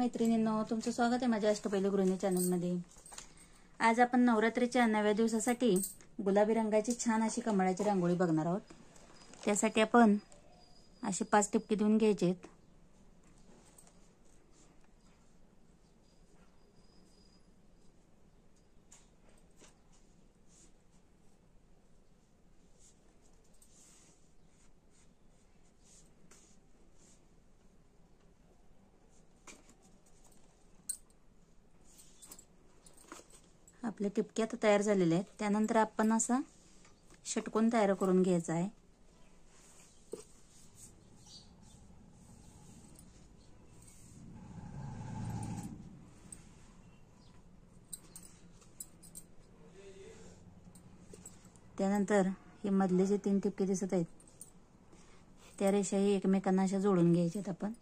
मैत्रिणींनो, तुमचं स्वागत आहे माझ्या अष्टपैलू गृहिणी चॅनलमध्ये। आज आपण नवरात्रीच्या 9व्या दिवसासाठी गुलाबी रंगाची छान अशी कमळाची रांगोळी बघणार आहोत। त्यासाठी आपण असे 5 टिपके देऊन घ्यायचे। आपले टिपके आता तयार झालेले आहेत। त्यानंतर आपण असा षटकोन तयार करून घ्यायचा आहे। त्यानंतर हे मधले जे 3 टिपके दिसत आहेत त्या रेषाही एकमेकांना अशा जोडून घ्यायच्यात आपण।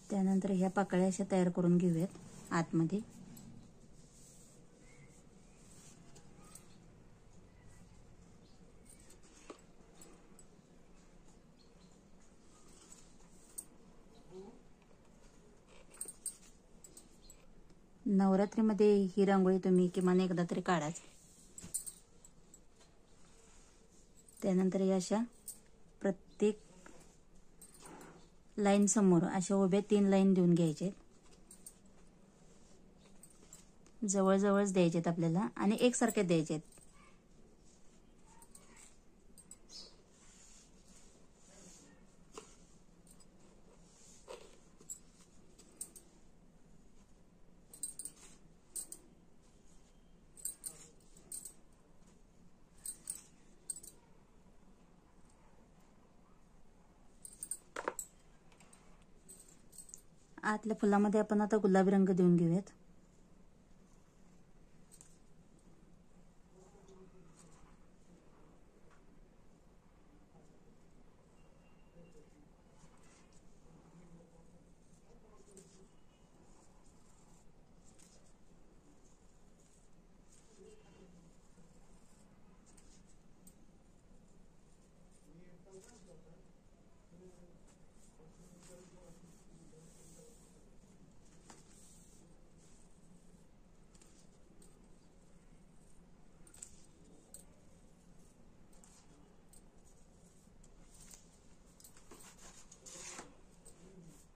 त्यानंतर ह्या पाकळ्या अशा तयार करून घेऊयात आतमध्ये। नवरात्रीमध्ये ही रांगोळी तुम्ही किमान एकदा तरी काढाच। त्यानंतर या अशा प्रत्येक लाईन समोर अशा उभ्या 3 लाईन देऊन घ्यायचे। जवळ द्यायचे आपल्याला आणि एकसारखे द्यायचे। आतल्या फुलामध्ये आपण आता गुलाबी रंग देऊन घेऊयात।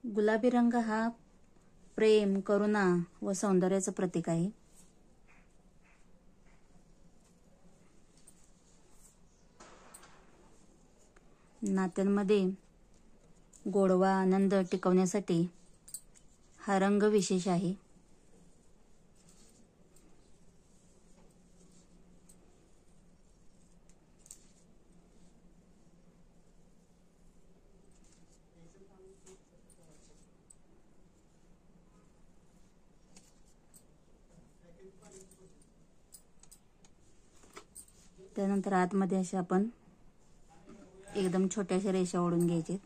गुलाबी रंग हा प्रेम, करुणा व सौंदर्याचं प्रतीक आहे। नात्यांमध्ये गोडवा, आनंद टिकवण्यासाठी हा रंग विशेष आहे। त्यानंतर आतमध्ये अशा आपण एकदम छोट्याशा रेषा ओढून घ्यायचे।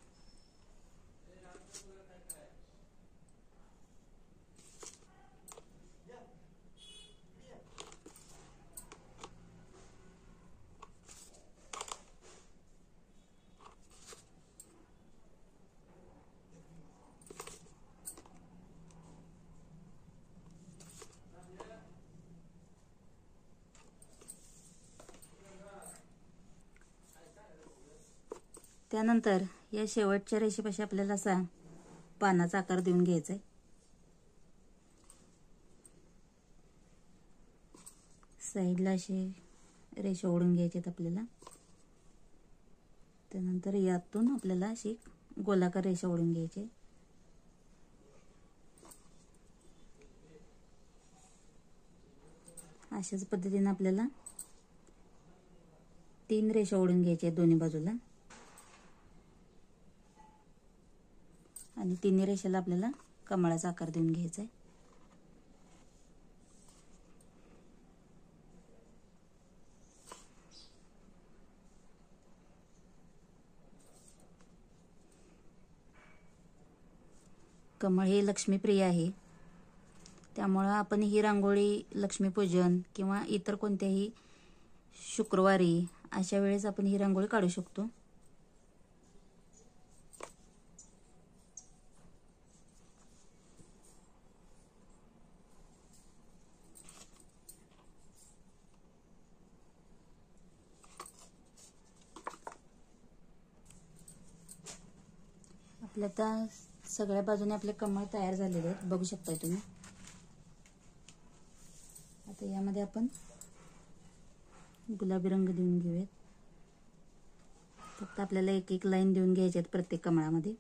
त्यानंतर या शेवटच्या रेषेपाशी आपल्याला असा पानाचा आकार देऊन घ्यायचा आहे। साईडला अशी रेषा ओढून घ्यायची आपल्याला। त्यानंतर यातून आपल्याला अशी गोलाकार रेषा ओढून घ्यायची। अशाच पद्धतीने आपल्याला 3 रेषा ओढून घ्यायच्या दोन्ही बाजूला आणि 3 रेषेला आपल्याला कमळाचा आकार देऊन घ्यायचा आहे। कमळ हे लक्ष्मीप्रिय आहे, त्यामुळे आपण ही रांगोळी लक्ष्मीपूजन किंवा इतर कोणत्याही शुक्रवारी अशा वेळेस आपण ही रांगोळी काढू शकतो। आपल्या आता सगळ्या बाजूने आपले कमळ तयार झालेले आहेत, बघू शकताय तुम्ही. आता यामध्ये आपण गुलाबी रंग देऊन घेऊयात. फक्त आपल्याला एक एक लाईन देऊन घ्यायची आहेत प्रत्येक कमळामध्ये.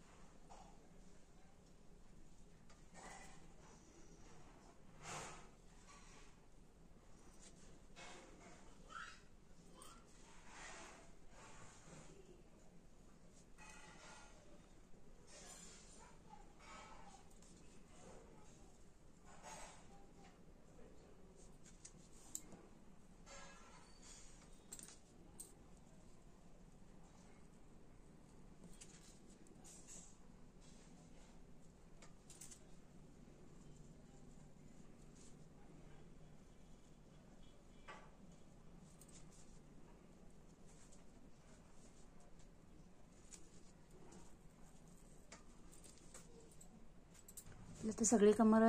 आता सगळे कमळ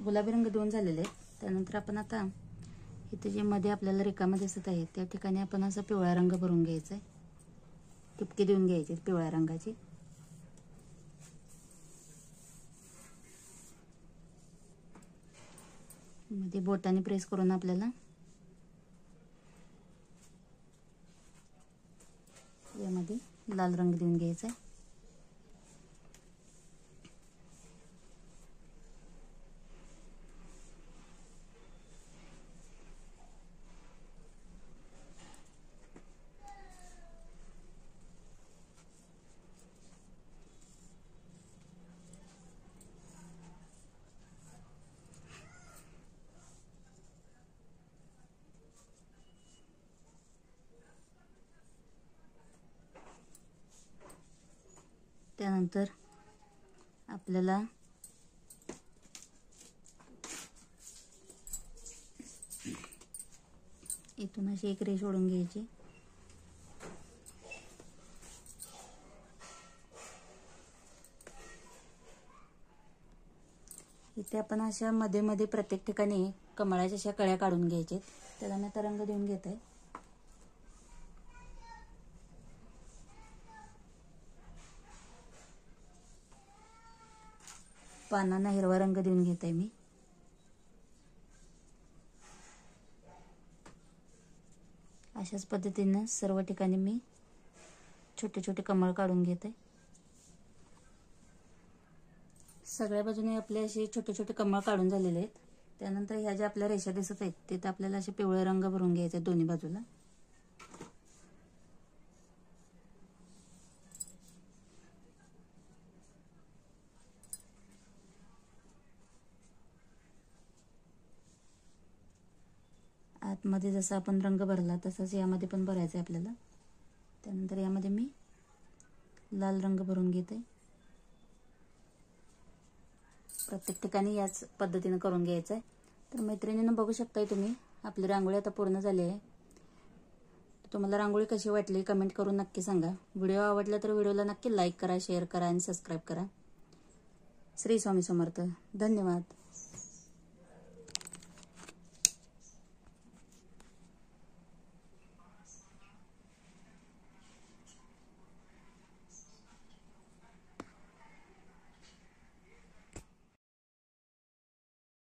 गुलाबी रंग देऊन झालेले आहेत. त्यानंतर आपण आता इथे जे मध्ये आपल्याला रिकामे दिसत आहे त्या ठिकाणी आपण असा पिवळा रंग भरून घ्यायचा आहे. टिपके देऊन घ्यायचे पिवळ्या रंगाची. मध्ये बोटाने प्रेस करून आपल्याला यामध्ये लाल रंग देऊन घ्यायचा आहे. त्यानंतर आपल्याला इथून अशी एक रेष ओढून घ्यायची. इथे आपण अशा मध्ये मध्ये प्रत्येक ठिकाणी कमळाच्या अशा कळ्या काढून घ्यायच्या. त्याला मी आता रंग देऊन घेत आहे. पानांना हिरवा रंग देऊन घेत आहे मी. अशाच पद्धतीने सर्व ठिकाणी मी छोटे छोटे कमळ काढून घेते. सगळ्या बाजूने आपले असे छोटे छोटे कमळ काढून झालेले आहेत. त्यानंतर ह्या ज्या आपल्या रेषा दिसत आहेत तिथे आपल्याला असे पिवळे रंग भरून घ्यायचे दोन्ही बाजूला. आतमध्ये जसा आपण रंग भरला तसाच यामध्ये पण भरायचा आहे आपल्याला. त्यानंतर यामध्ये मी लाल रंग भरून घेते. प्रत्येक ठिकाणी याच पद्धतीने करून घ्यायचं आहे. तर मैत्रिणींनो बघू शकताय तुम्ही आपली रांगोळी आता पूर्ण झाली आहे. तुम्हाला रांगोळी कशी वाटली कमेंट करून नक्की सांगा. व्हिडिओ आवडला तर व्हिडिओला नक्की लाईक करा, शेअर करा आणि सबस्क्राईब करा. श्री स्वामी समर्थ. धन्यवाद.